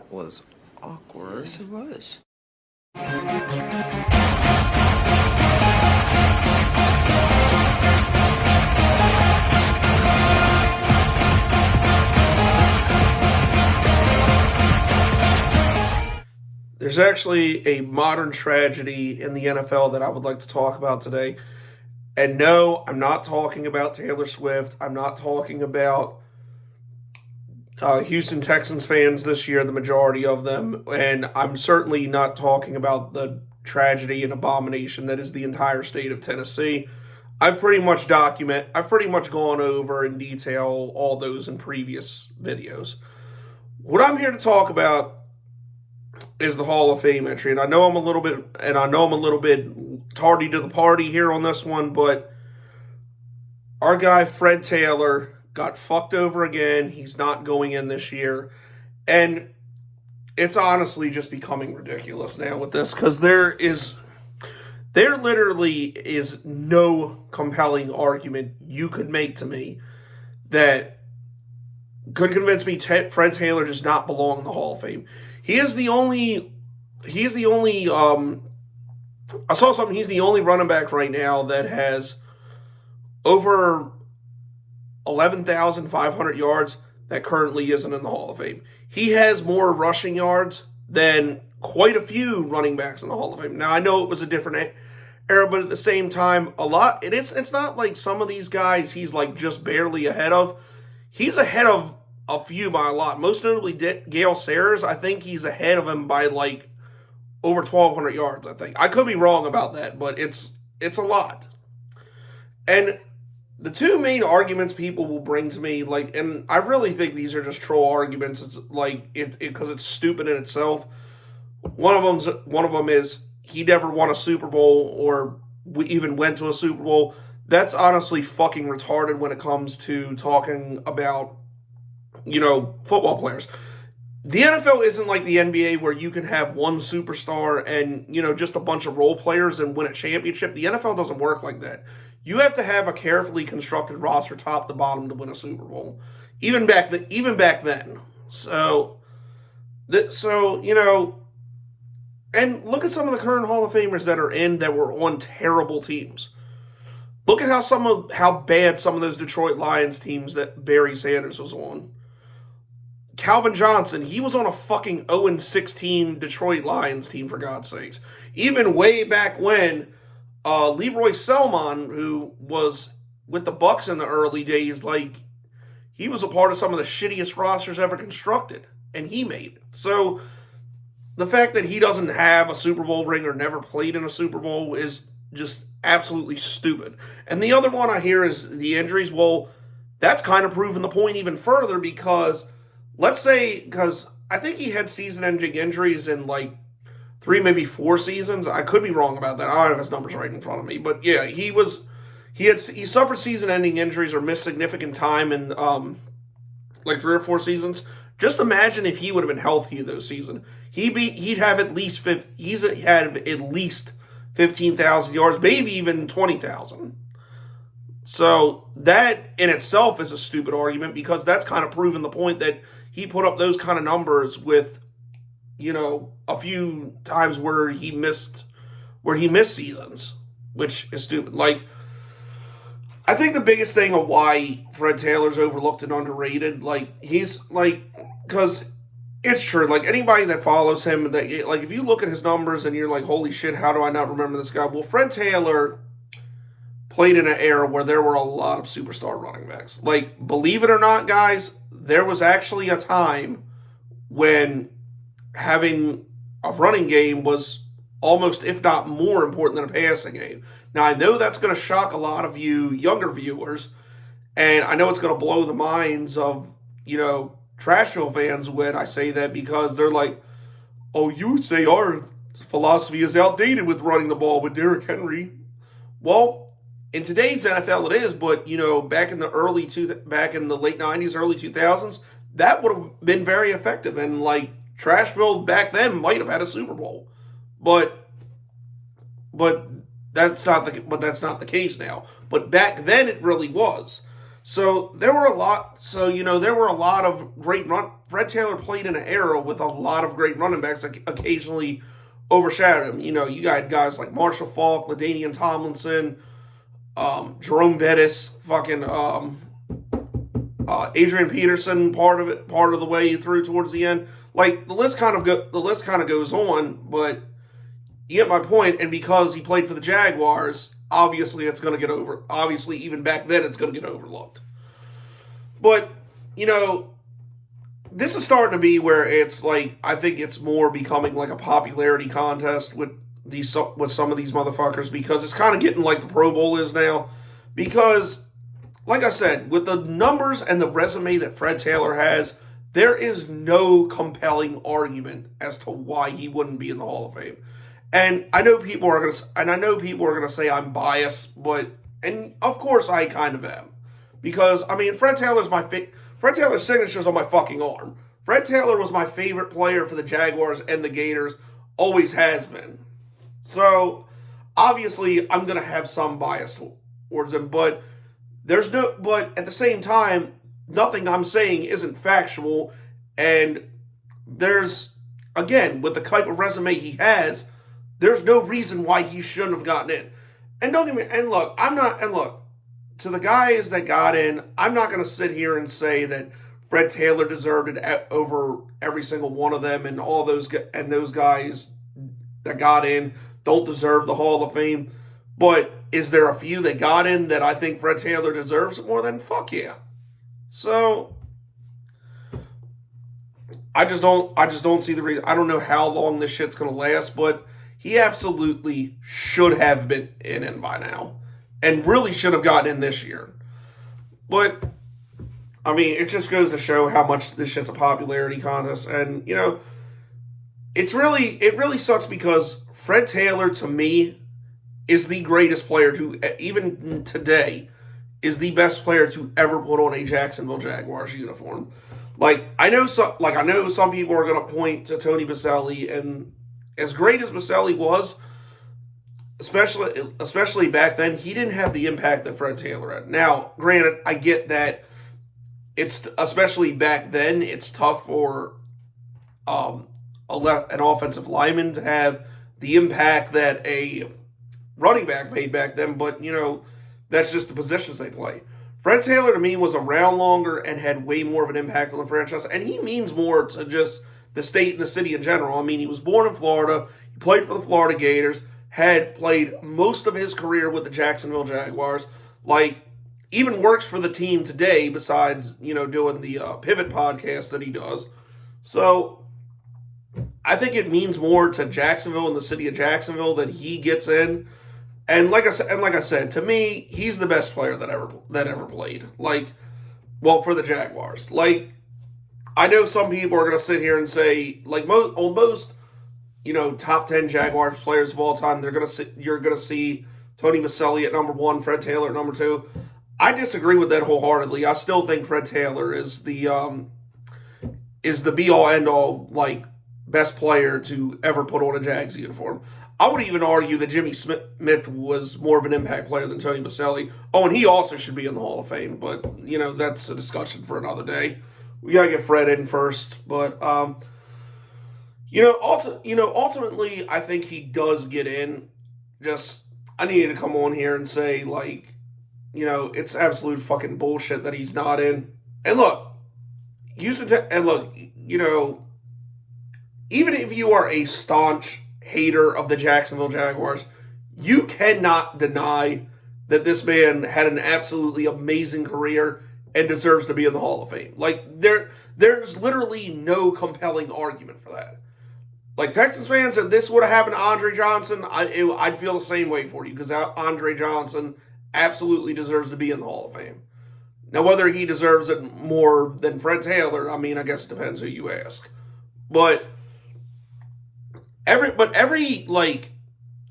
That was awkward. Yes, it was. There's actually a modern tragedy in the NFL that I would like to talk about today. And no, I'm not talking about Taylor Swift. I'm not talking about Houston Texans fans this year, the majority of them. And I'm certainly not talking about the tragedy and abomination that is the entire state of Tennessee. I've pretty much gone over in detail all those in previous videos. What I'm here to talk about is the Hall of Fame entry. And I know I'm a little bit tardy to the party here on this one, but our guy Fred Taylor got fucked over again. He's not going in this year. And it's honestly just becoming ridiculous now with this, because there literally is no compelling argument you could make to me that could convince me Fred Taylor does not belong in the Hall of Fame. He's the only running back right now that has over 11,500 yards that currently isn't in the Hall of Fame. He has more rushing yards than quite a few running backs in the Hall of Fame. Now, I know it was a different era, but at the same time, it's not like some of these guys he's like just barely ahead of. He's ahead of a few by a lot. Most notably, Gale Sayers. I think he's ahead of him by like over 1,200 yards, I think. I could be wrong about that, but it's a lot. And the two main arguments people will bring to me, and I really think these are just troll arguments. It's because it's stupid in itself. One of them is he never won a Super Bowl or even went to a Super Bowl. That's honestly fucking retarded when it comes to talking about, football players. The NFL isn't like the NBA where you can have one superstar and, just a bunch of role players and win a championship. The NFL doesn't work like that. You have to have a carefully constructed roster top to bottom to win a Super Bowl. Even back then. So, and look at some of the current Hall of Famers that are in that were on terrible teams. Look at how bad some of those Detroit Lions teams that Barry Sanders was on. Calvin Johnson, he was on a fucking 0-16 Detroit Lions team, for God's sakes. Even way back when, Leroy Selmon, who was with the Bucs in the early days, he was a part of some of the shittiest rosters ever constructed, and he made it. So, the fact that he doesn't have a Super Bowl ring or never played in a Super Bowl is just absolutely stupid. And the other one I hear is the injuries. Well, that's kind of proving the point even further, because because I think he had season-ending injuries in 3, maybe 4 seasons. I could be wrong about that. I don't have his numbers right in front of me, but yeah, he suffered season-ending injuries or missed significant time in 3 or 4 seasons. Just imagine if he would have been healthy in those seasons. He'd have at least 15,000 yards, maybe even 20,000. So that in itself is a stupid argument, because that's kind of proving the point that he put up those kind of numbers with, a few times where he missed seasons, which is stupid. I think the biggest thing of why Fred Taylor's overlooked and underrated, because it's true. Anybody that follows him, if you look at his numbers and you're like, holy shit, how do I not remember this guy? Well, Fred Taylor played in an era where there were a lot of superstar running backs. Believe it or not, guys, there was actually a time when having a running game was almost, if not more important than a passing game. Now, I know that's going to shock a lot of you younger viewers, and I know it's going to blow the minds of, Trashville fans when I say that, because they're like, oh, you would say our philosophy is outdated with running the ball with Derrick Henry. Well, in today's NFL it is, but, back in the late 90s, early 2000s, that would have been very effective, and, Trashville back then might have had a Super Bowl. But that's not the case now. But back then it really was. So there were a lot. So there were a lot of great run. Fred Taylor played in an era with a lot of great running backs that occasionally overshadowed him. You got guys like Marshall Faulk, LaDainian Tomlinson, Jerome Bettis, fucking Adrian Peterson, part of the way through towards the end. Like the list kind of goes on, but you get my point. And because he played for the Jaguars, obviously it's going to get over. Obviously, even back then, it's going to get overlooked. But this is starting to be where it's like I think it's more becoming like a popularity contest with some of these motherfuckers, because it's kind of getting like the Pro Bowl is now. Because, like I said, with the numbers and the resume that Fred Taylor has, there is no compelling argument as to why he wouldn't be in the Hall of Fame. And I know people are gonna say I'm biased, and of course I kind of am, because Fred Taylor's signature's on my fucking arm. Fred Taylor was my favorite player for the Jaguars and the Gators, always has been. So obviously I'm gonna have some bias towards him, but at the same time, nothing I'm saying isn't factual, and with the type of resume he has, there's no reason why he shouldn't have gotten in. And don't get me, to the guys that got in, I'm not going to sit here and say that Fred Taylor deserved it over every single one of them, and those guys that got in don't deserve the Hall of Fame. But is there a few that got in that I think Fred Taylor deserves it more than? Fuck yeah. So I just don't see the reason. I don't know how long this shit's going to last, but he absolutely should have been in by now, and really should have gotten in this year. But it just goes to show how much this shit's a popularity contest. And it really sucks, because Fred Taylor, to me, is the greatest player even today, is the best player to ever put on a Jacksonville Jaguars uniform. I know some people are going to point to Tony Boselli, and as great as Boselli was, especially back then, he didn't have the impact that Fred Taylor had. Now, granted, I get that especially back then, it's tough for an offensive lineman to have the impact that a running back made back then, but that's just the positions they play. Fred Taylor, to me, was around longer and had way more of an impact on the franchise, and he means more to just the state and the city in general. He was born in Florida, he played for the Florida Gators, had played most of his career with the Jacksonville Jaguars, even works for the team today, besides, doing the Pivot podcast that he does. So I think it means more to Jacksonville and the city of Jacksonville that he gets in. And like I said, to me, he's the best player that ever played. For the Jaguars. I know some people are going to sit here and say, most top 10 Jaguars players of all time, you're going to see Tony Boselli at number 1, Fred Taylor at number 2. I disagree with that wholeheartedly. I still think Fred Taylor is the be all end all best player to ever put on a Jags uniform. I would even argue that Jimmy Smith was more of an impact player than Tony Boselli. Oh, and he also should be in the Hall of Fame, but that's a discussion for another day. We gotta get Fred in first, but ultimately, I think he does get in. I needed to come on here and say it's absolute fucking bullshit that he's not in. And even if you are a staunch hater of the Jacksonville Jaguars, you cannot deny that this man had an absolutely amazing career and deserves to be in the Hall of Fame. There's literally no compelling argument for that. Texans fans, if this would have happened to Andre Johnson, I'd feel the same way for you, because Andre Johnson absolutely deserves to be in the Hall of Fame. Now, whether he deserves it more than Fred Taylor, I guess it depends who you ask. But every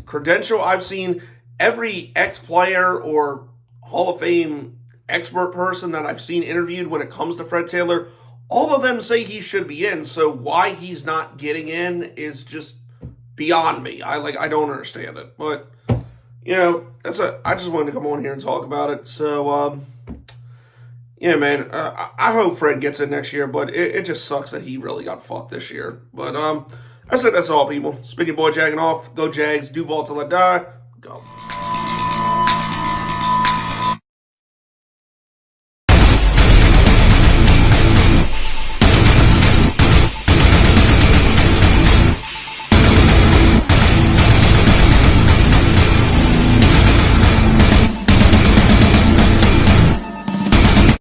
credential I've seen, every ex-player or Hall of Fame expert person that I've seen interviewed when it comes to Fred Taylor, all of them say he should be in. So why he's not getting in is just beyond me. I don't understand it. But I just wanted to come on here and talk about it. So Yeah, man. I hope Fred gets it next year, but it just sucks that he really got fucked this year. But I said that's all, people. It's been your boy Jagging Off. Go Jags. Duval till I die. Go.